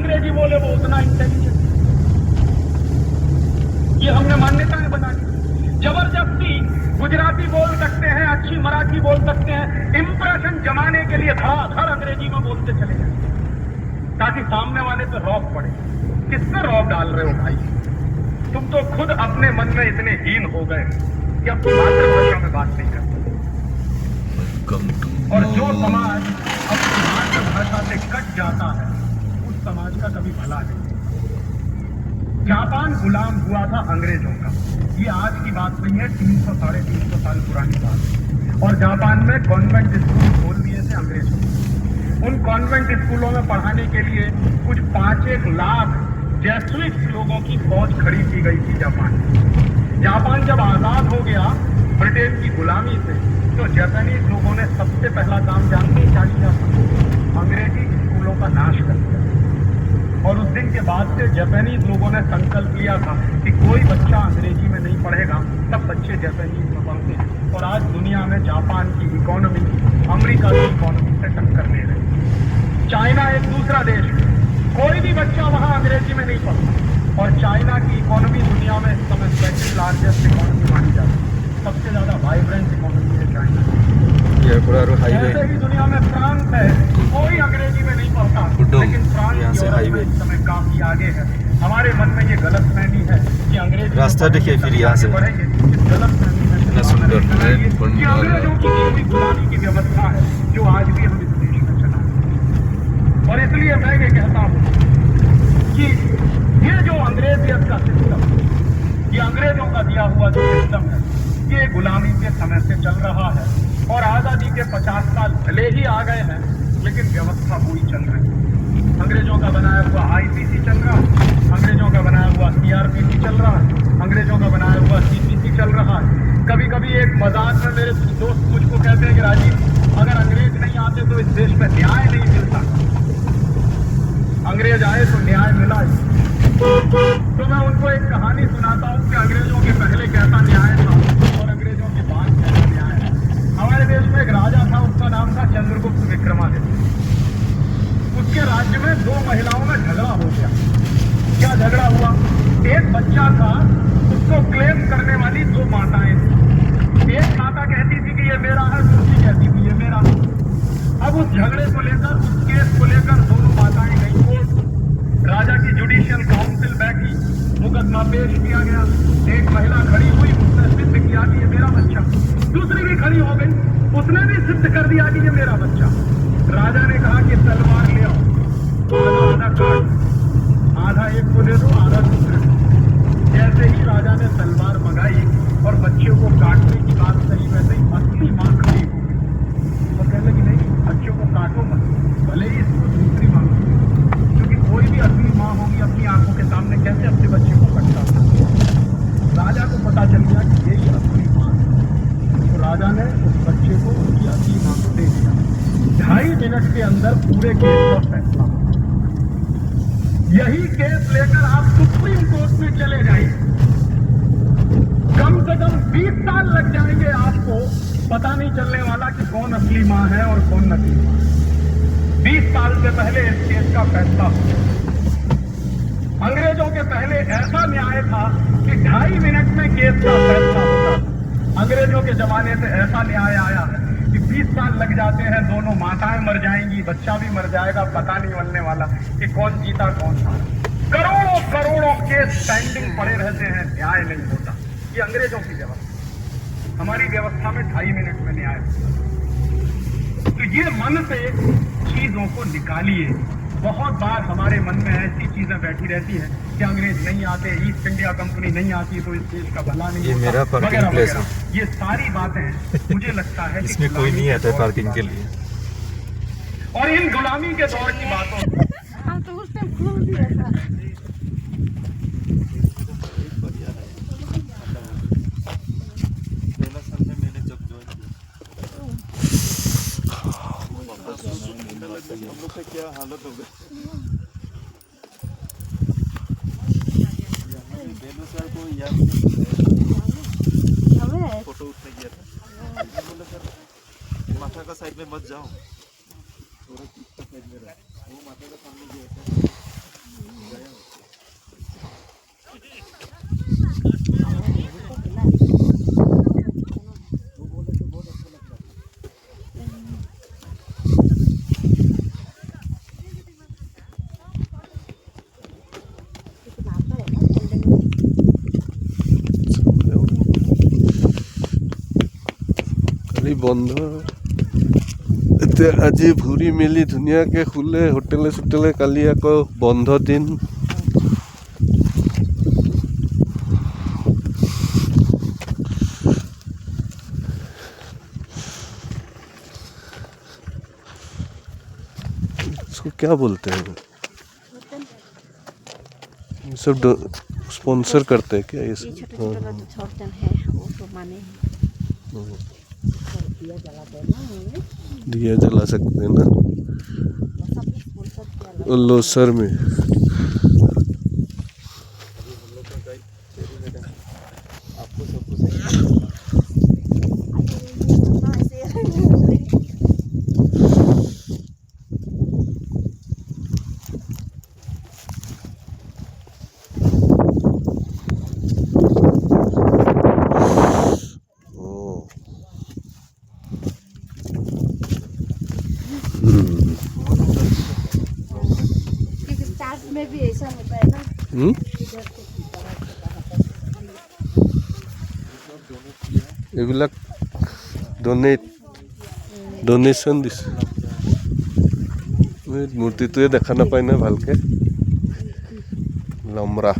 अंग्रेजी बोले वो उतना इंटेलिजेंट। ये हमने मान्यताएं बना दी। जबरदस्ती गुजराती बोल सकते हैं, अच्छी मराठी बोल सकते हैं, इंप्रेशन जमाने के लिए धड़ाधड़ अंग्रेजी में बोलते चले जाए ताकि सामने वाले पे रौब पड़े। किस पे रौब डाल रहे हो भाई? तुम तो खुद अपने मन में इतने हीन हो गए कि अपनी मातृभाषा में बात नहीं करते। और जो समाज अपनी मातृभाषा से कट जाता है उस समाज का कभी भला नहीं। जापान गुलाम हुआ था अंग्रेजों का, ये आज की बात नहीं है, 300-350 साल पुरानी बात है। और जापान में कॉन्वेंट स्कूल खोल दिए थे अंग्रेजों ने। उन कॉन्वेंट स्कूलों में पढ़ाने के लिए कुछ 5-1 लाख जेसुइट्स लोगों की फौज खड़ी की गई थी जापान में। जापान जब आजाद हो गया ब्रिटेन की गुलामी से, तो जापानीज लोगों ने सबसे पहला काम जानते ही क्या किया? अंग्रेजी स्कूलों का नाश कर दिया। और उस दिन के बाद से जापानीज लोगों ने संकल्प लिया था कि कोई बच्चा अंग्रेजी में नहीं पढ़ेगा, सब बच्चे जापानीज में पढ़ते हैं। और आज दुनिया में जापान की इकोनॉमी अमेरिका की इकोनॉमी से टक्कर ले रही है। चाइना एक दूसरा देश है, कोई भी बच्चा वहां अंग्रेजी में नहीं पढ़ता। और चाइना की इकोनॉमी दुनिया में इस समय सेकंड लार्जेस्ट इकोनॉमी मानी जाती है। सबसे ज्यादा वाइब्रेंट इकोनॉमी है चाइना। ऐसे ही दुनिया में फ्रांस है, कोई अंग्रेजी में नहीं पढ़ता, लेकिन फ्रांस यूरोप में इस समय काफी आगे है। हमारे मन में ये गलतफहमी है कि अंग्रेजी रास्ता देखिए फिर यहाँ से बढ़ेंगे। इस गलतफहमी में अंग्रेजों की हुई गुलामी की व्यवस्था है जो आज भी हम इस देश में चला। और इसलिए मैं ये कहता हूँ कि ये जो अंग्रेजियत का सिस्टम, ये अंग्रेजों का दिया हुआ जो सिस्टम है, ये गुलामी के समय से चल रहा है। और आजादी के 50 साल भले ही आ गए हैं, लेकिन व्यवस्था पूरी चल रही है। अंग्रेजों का बनाया हुआ आईपीसी चल रहा है, अंग्रेजों का बनाया हुआ सीआरपीसी चल रहा है, अंग्रेजों का बनाया हुआ सीपीसी चल रहा है। कभी कभी एक मजाक में मेरे दोस्त मुझको कहते हैं कि राजीव, अगर अंग्रेज नहीं आते तो इस देश में न्याय नहीं मिलता। अंग्रेज आए तो न्याय मिला ही। तो मैं उनको एक कहानी सुनाता हूँ कि अंग्रेजों के पहले कैसा न्याय था और अंग्रेजों के बाद कैसा न्याय है। हमारे देश में एक राजा था, उसका नाम था चंद्रगुप्त विक्रमादित्य। उसके राज्य में 2 महिलाओं में झगड़ा हो गया। क्या झगड़ा हुआ? एक बच्चा था, उसको क्लेम करने वाली 2 माताएं थी। एक माता कहती थी कि ये मेरा है, दूसरी कहती थी ये मेरा है। अब उस झगड़े को लेकर, उस केस को लेकर दोनों माताएं गई कोर्ट। राजा की जुडिशियल काउंसिल बैठी, मुकदमा पेश किया गया। एक महिला खड़ी हुई, उसने सिद्ध किया कि ये मेरा बच्चा। दूसरी भी खड़ी हो गई, उसने भी सिद्ध कर दिया कि ये मेरा बच्चा। राजा ने कहा कि तलवार ले आओ, आधा आधा काट, आधा एक को दे दो, आधा दूसरे को। जैसे ही राजा ने तलवार मंगाई और बच्चे को काटने की बात कही, वैसे ही असली मां खड़ी हो गई और कहने लगी नहीं, बच्चों को काटो मत, भले ही इसको दूसरी मां, क्योंकि कोई भी असली मां होगी अपनी आंखों के सामने कैसे अपने बच्चे को कटता था। राजा को पता चल गया कि यही असली मां है, तो राजा ने उस बच्चे को उसकी असली मां को दे दिया। 2.5 मिनट के अंदर पूरे केस का फैसला। यही केस लेकर आप सुप्रीम कोर्ट में चले जाइए, कम से कम 20 साल लग जाएंगे आपको, पता नहीं चलने वाला कि कौन असली मां है और कौन नकली मां है। 20 साल से पहले इस केस का फैसला हुआ। अंग्रेजों के पहले ऐसा न्याय था कि 2.5 मिनट में केस का फैसला होता था। अंग्रेजों के जमाने से ऐसा न्याय आया है कि 20 साल लग जाते हैं, दोनों माताएं मर जाएंगी, बच्चा भी मर जाएगा, पता नहीं बनने वाला कि कौन जीता कौन हारा। करोड़ों करोड़ों केस पेंडिंग पड़े रहते हैं, न्याय नहीं होता। ये अंग्रेजों की व्यवस्था। हमारी व्यवस्था में 2.5 मिनट में न्याय होता। तो ये मन से चीजों को निकालिए। बहुत बार हमारे मन में ऐसी चीजें बैठी रहती है कि अंग्रेज नहीं आते, ईस्ट इंडिया कंपनी नहीं आती तो इस देश का भला नहीं ये होता, मेरा पार्किंग प्लेस है। ये सारी बातें मुझे लगता है इसमें कोई नहीं आता है पार्किंग के लिए। और इन गुलामी के दौर की बातों तो उस टाइम खोल दिया था। क्या हालत हो गई। बेलूसर को याद फोटो उठने गया था, बोला सर माथा का साइड में मत जाओ, थोड़ा साइड में रहो, वो माथा का सामने गया था। কালি বন্ধ এতিয়া আজি ঘূৰি মেলি ধুনীয়াকৈ শুলে হোটেলে চোটেলে কালি আকৌ বন্ধ দিন इसको क्या बोलते हैं ये सब स्पॉन्सर करते हैं क्या ये ये सब छोटे छोटे जो छोड़ते हैं वो तो माने हैं। दिया जलाते हैं ना ये। दिया जला सकते हैं ना सब स्पॉन्सर किया और लोसर में आपको सब कुछ क्योंकि चार्ज में भी ऐसा होता है ना इधर से এইবিলাক ডনেশ্যন দিছে মূৰ্তিটোৱে দেখা নাপায় না ভালকে লমৰা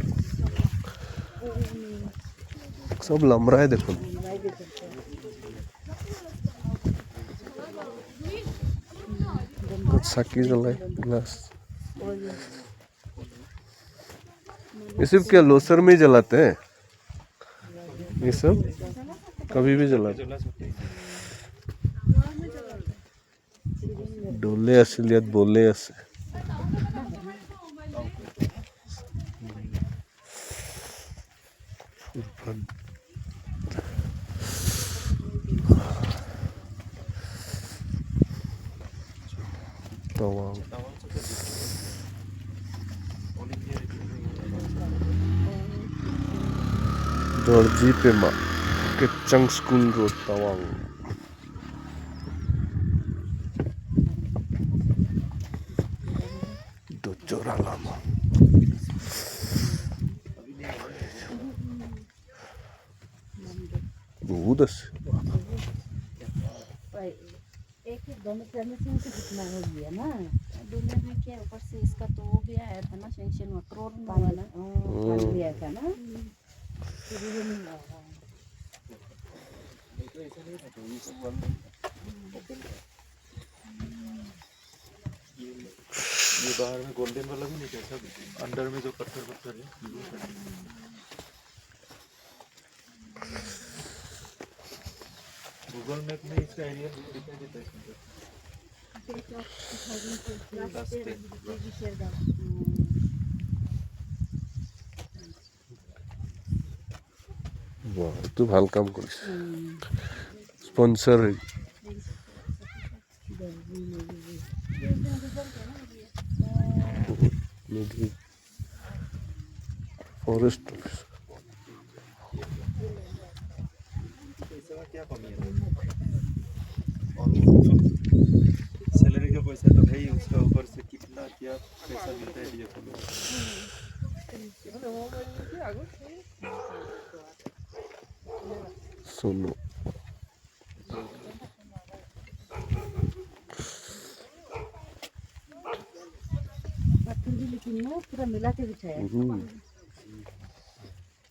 চব লমৰাই দেখোন চাকি জ্বলাই ग्लास ये सिर्फ क्या लोसर में ही जलाते हैं ये सब कभी भी जलाते डोले असलियत बोले আছে तवांग दर्जी पेमा केचंग स्कूल रोड तवांग दो चोरा लामा बहुत अच्छे एक दोनों करने से तो कितना हो गया ना दोनों में क्या ऊपर से इसका तो वो भी आया था ना सेंक्शन में करोड़ में वाला बन गया था ना ये बाहर में गोल्डन वाला भी नहीं कैसा अंदर में जो पत्थर पत्थर है गूगल मैप में इसका एरिया दिखाई देता है वाह तू ভাল কাম কৰিছ স্পন্সৰ হয় फॉरेस्ट ऑफिस पैसा का क्या कमी है और सैलरी का पैसा तो है ही उसका ऊपर से कितना क्या पैसा मिलता है ये सुनो लेकिन वो पूरा मिला के बिछाया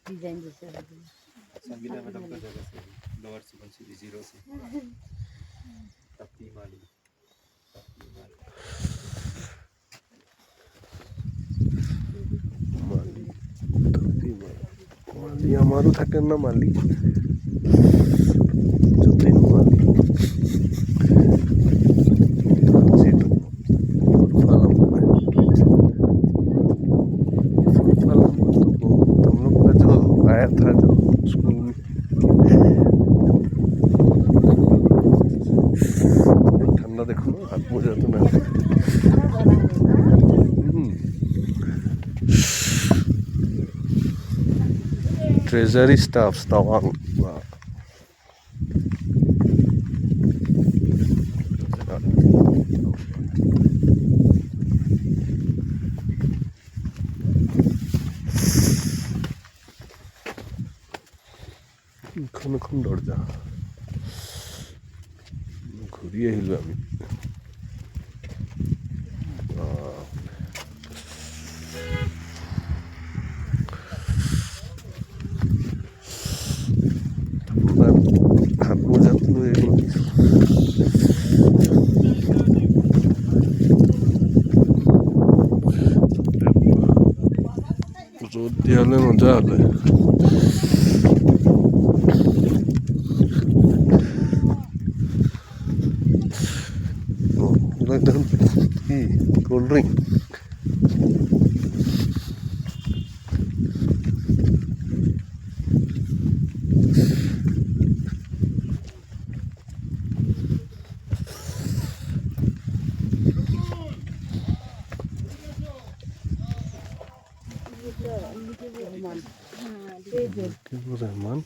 डिजाइन जैसा संगीता मैडम का जगह से लोअर सुबनसिरी 0 से तप्ती माली माली हमारो থাকে না মালি যতই মালি आया था जो स्कूल में ठंडा देखो हाथ मोजा तो ना ट्रेजरी स्टाफ तवांग এখন দরজা ঘুরিয়ে আহিলো আমি হাত মোজা লৈ আহিলো রোদ দিয়ে হলে মজা হলে कोल्ड ड्रिंक रहमान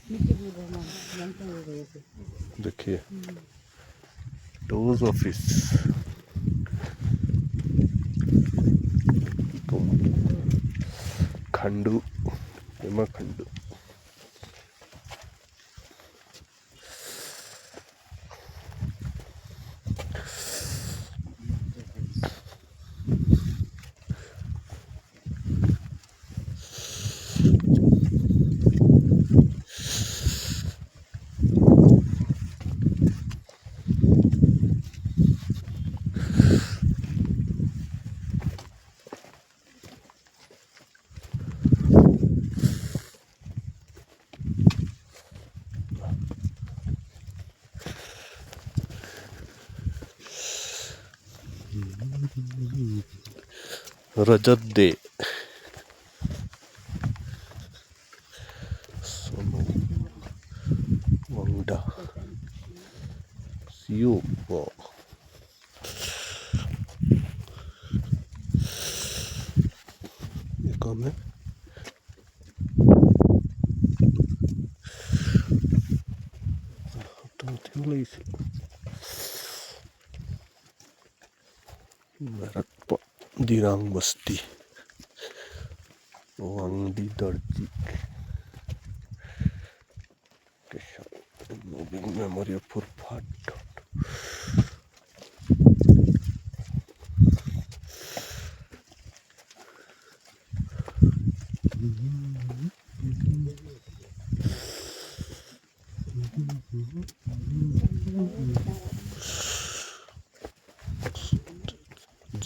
देखिए डोज ऑफिस खंडू हेमा खंडू रजत दे सोनू वंगडा सीओ ये कौन है दिरांग बस्ती Wangdi Dorjee moving memory of फुरफाट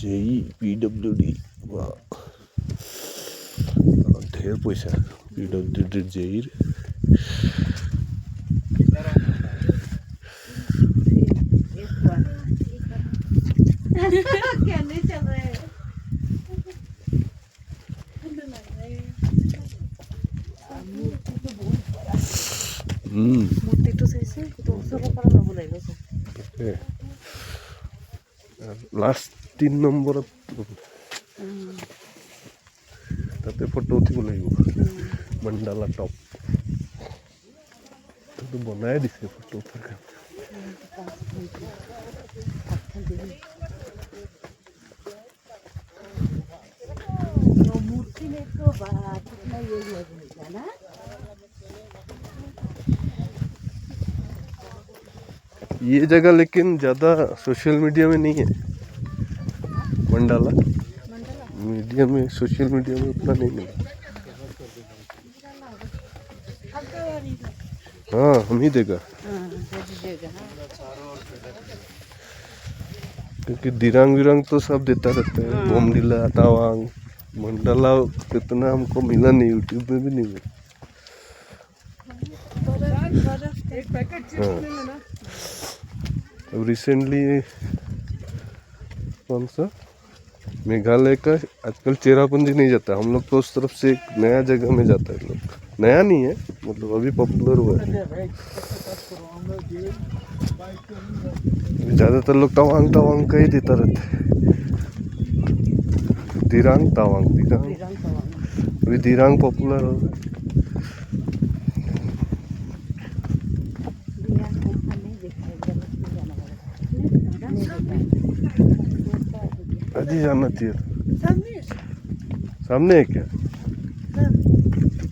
जेई पीडब्ल्यूडी वाह ढेर पैसा पीडब्ल्यूडी जेई कहने चल रहे हैं मूर्ति तो सही से तो सब पर ना बोलेगा सर लास्ट 3 नंबर ताते फोटो उठिब লাগিব मंडाला टॉप तो बनाए दिसे फोटो उठार मूर्ति में तो कितना ये लगेगा ना ये जगह लेकिन ज़्यादा सोशल मीडिया में नहीं है मंडाला मीडिया में सोशल मीडिया में उतना नहीं मिला हाँ हम ही देगा क्योंकि दिरांग विरांग तो सब देता रहता है बोमडिला तावांग मंडाला कितना हमको मिला नहीं यूट्यूब में भी नहीं मिला हाँ अब रिसेंटली कौन सा मेघालय का आजकल चेरापूंजी नहीं जाता हम लोग तो उस तरफ से एक नया जगह में जाता है लोग नया नहीं है मतलब अभी पॉपुलर हुआ है ज़्यादातर लोग तवांग तवांग का ही देता रहता है दिरांग तवांग दिरांग अभी दिरांग पॉपुलर हो आज ही जाना चाहिए था। सामने सामने है क्या?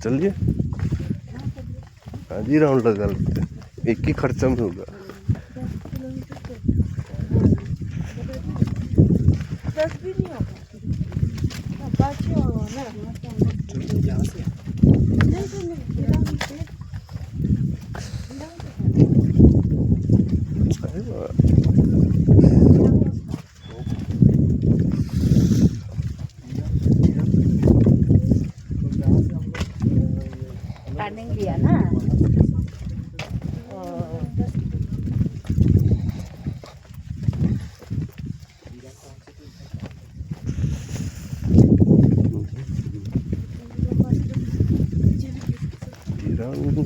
चलिए आज ही राउंड लगा लेते हैं, एक ही खर्चा में होगा। 10 भी नहीं होगा। 5 होगा ना। चलो यहाँ से टर्निंग लिया ना।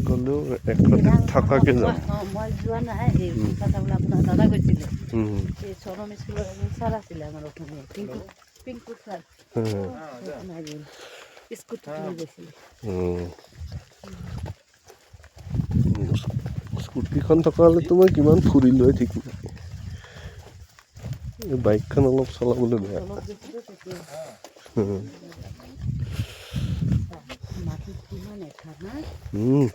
গ'লেও এক ৰাতি থাকাকে যাম। মই যোৱা নাই, এই কথা বোলে আপোনাৰ দাদা গৈছিলে। উম, এই চৰম স্কুলৰ এজন ছাৰ আছিলে আমাৰ অসমীয়া, পিংকু ছাৰ। স্কুটিত লৈ গৈছিলে। স্কুটিখন থকা হ'লেতো মই কিমান ফুৰিলোৱে ঠিক নাই। এই বাইকখন অলপ চলাবলৈ বেয়া। অলপ গৈছিলোঁ তেতিয়া। উম, মাটিত কিমান এঠা না? উম।